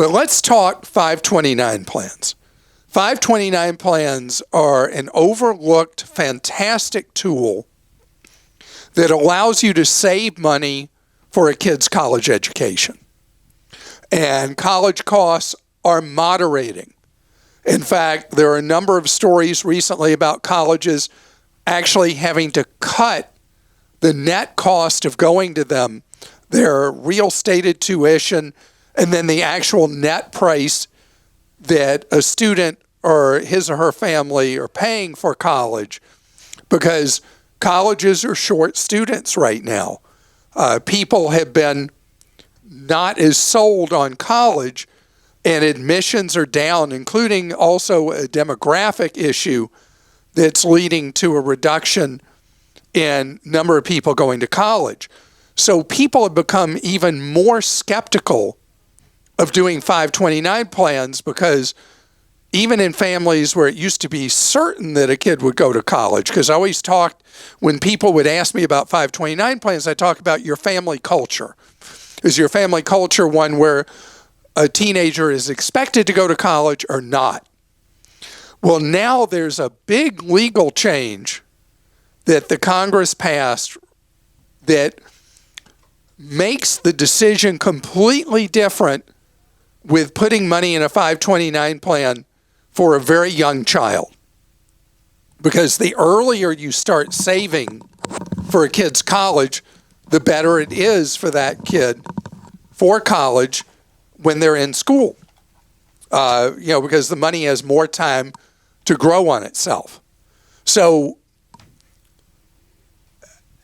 But let's talk 529 plans. 529 plans are an overlooked, fantastic tool that allows you to save money for a kid's college education. And college costs are moderating. In fact, there are a number of stories recently about colleges actually having to cut the net cost of going to them, their real stated tuition, and then the actual net price that a student or his or her family are paying for college, because colleges are short students right now. People have been not as sold on college, and admissions are down, including also a demographic issue that's leading to a reduction in number of people going to college. So people have become even more skeptical of doing 529 plans, because even in families where it used to be certain that a kid would go to college, because I always talked, when people would ask me about 529 plans, I talk about your family culture. Is your family culture one where a teenager is expected to go to college or not? Well, now there's a big legal change that the Congress passed that makes the decision completely different with putting money in a 529 plan for a very young child. Because the earlier you start saving for a kid's college, the better it is for that kid for college when they're in school. Because the money has more time to grow on itself. So,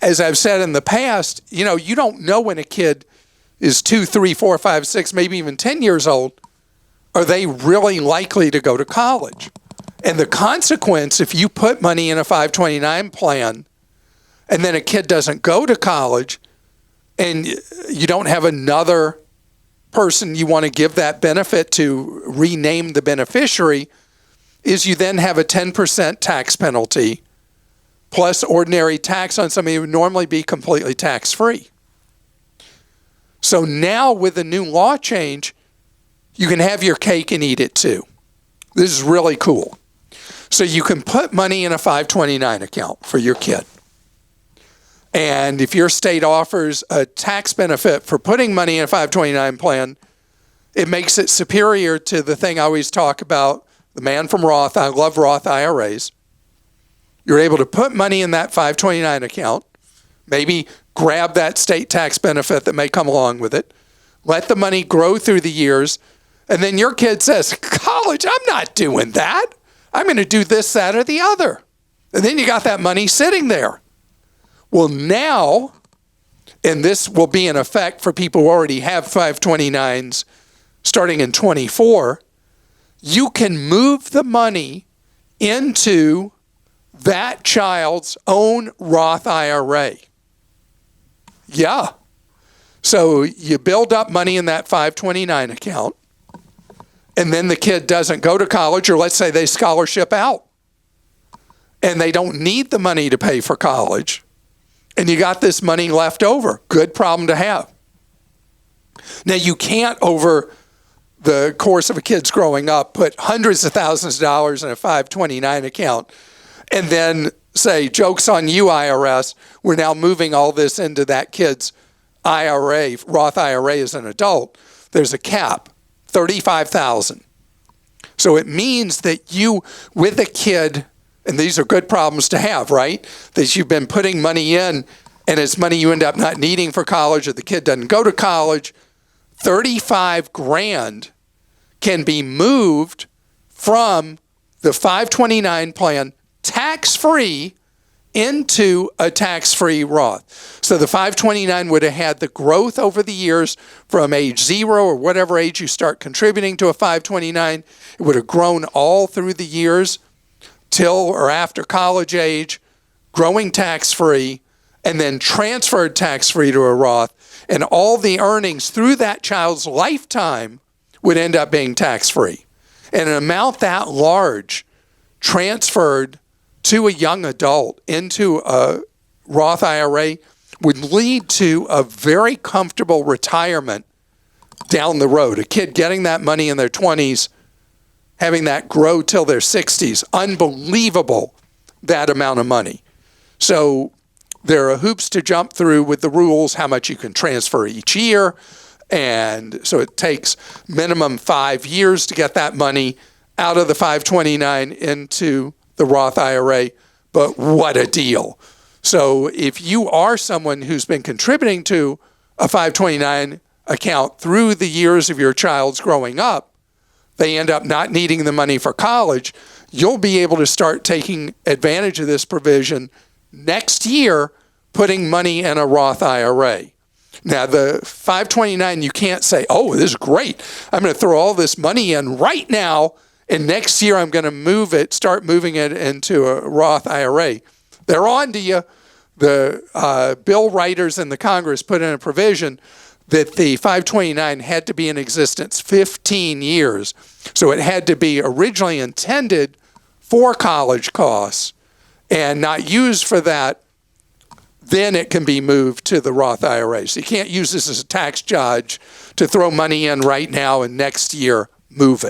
as I've said in the past, you don't know when a kid is 2, 3, 4, 5, 6, maybe even 10 years old. Are they really likely to go to college? And the consequence, if you put money in a 529 plan and then a kid doesn't go to college and you don't have another person you want to give that benefit to rename the beneficiary, is you then have a 10% tax penalty plus ordinary tax on something that would normally be completely tax-free. So now with the new law change, you can have your cake and eat it too. This is really cool. So you can put money in a 529 account for your kid. And if your state offers a tax benefit for putting money in a 529 plan, it makes it superior to the thing I always talk about, the man from Roth. I love Roth IRAs. You're able to put money in that 529 account, maybe grab that state tax benefit that may come along with it, let the money grow through the years, and then your kid says, college, I'm not doing that. I'm going to do this, that, or the other. And then you got that money sitting there. Well, now, and this will be in effect for people who already have 529s starting in 24, you can move the money into that child's own Roth IRA. Yeah. So you build up money in that 529 account, and then the kid doesn't go to college, or let's say they scholarship out, and they don't need the money to pay for college, and you got this money left over. Good problem to have. Now, you can't, over the course of a kid's growing up, put hundreds of thousands of dollars in a 529 account and then say, joke's on you, IRS, we're now moving all this into that kid's IRA, Roth IRA as an adult. There's a cap, $35,000. So it means that you, with a kid, and these are good problems to have, right? That you've been putting money in, and it's money you end up not needing for college, or the kid doesn't go to college. $35,000 can be moved from the 529 plan tax-free into a tax-free Roth. So the 529 would have had the growth over the years from age 0 or whatever age you start contributing to a 529. It would have grown all through the years till or after college age, growing tax-free, and then transferred tax-free to a Roth. And all the earnings through that child's lifetime would end up being tax-free. And an amount that large transferred to a young adult into a Roth IRA would lead to a very comfortable retirement down the road. A kid getting that money in their 20s, having that grow till their 60s, unbelievable, that amount of money. So there are hoops to jump through with the rules, how much you can transfer each year. And so it takes minimum 5 years to get that money out of the 529 into the Roth IRA. But what a deal. So if you are someone who's been contributing to a 529 account through the years of your child's growing up, they end up not needing the money for college, you'll be able to start taking advantage of this provision next year, putting money in a Roth IRA. Now, the 529, you can't say, oh, this is great. I'm going to throw all this money in right now, and next year I'm going to start moving it into a Roth IRA. They're on to you. The bill writers in the Congress put in a provision that the 529 had to be in existence 15 years. So it had to be originally intended for college costs and not used for that. Then it can be moved to the Roth IRA. So you can't use this as a tax dodge to throw money in right now and next year move it.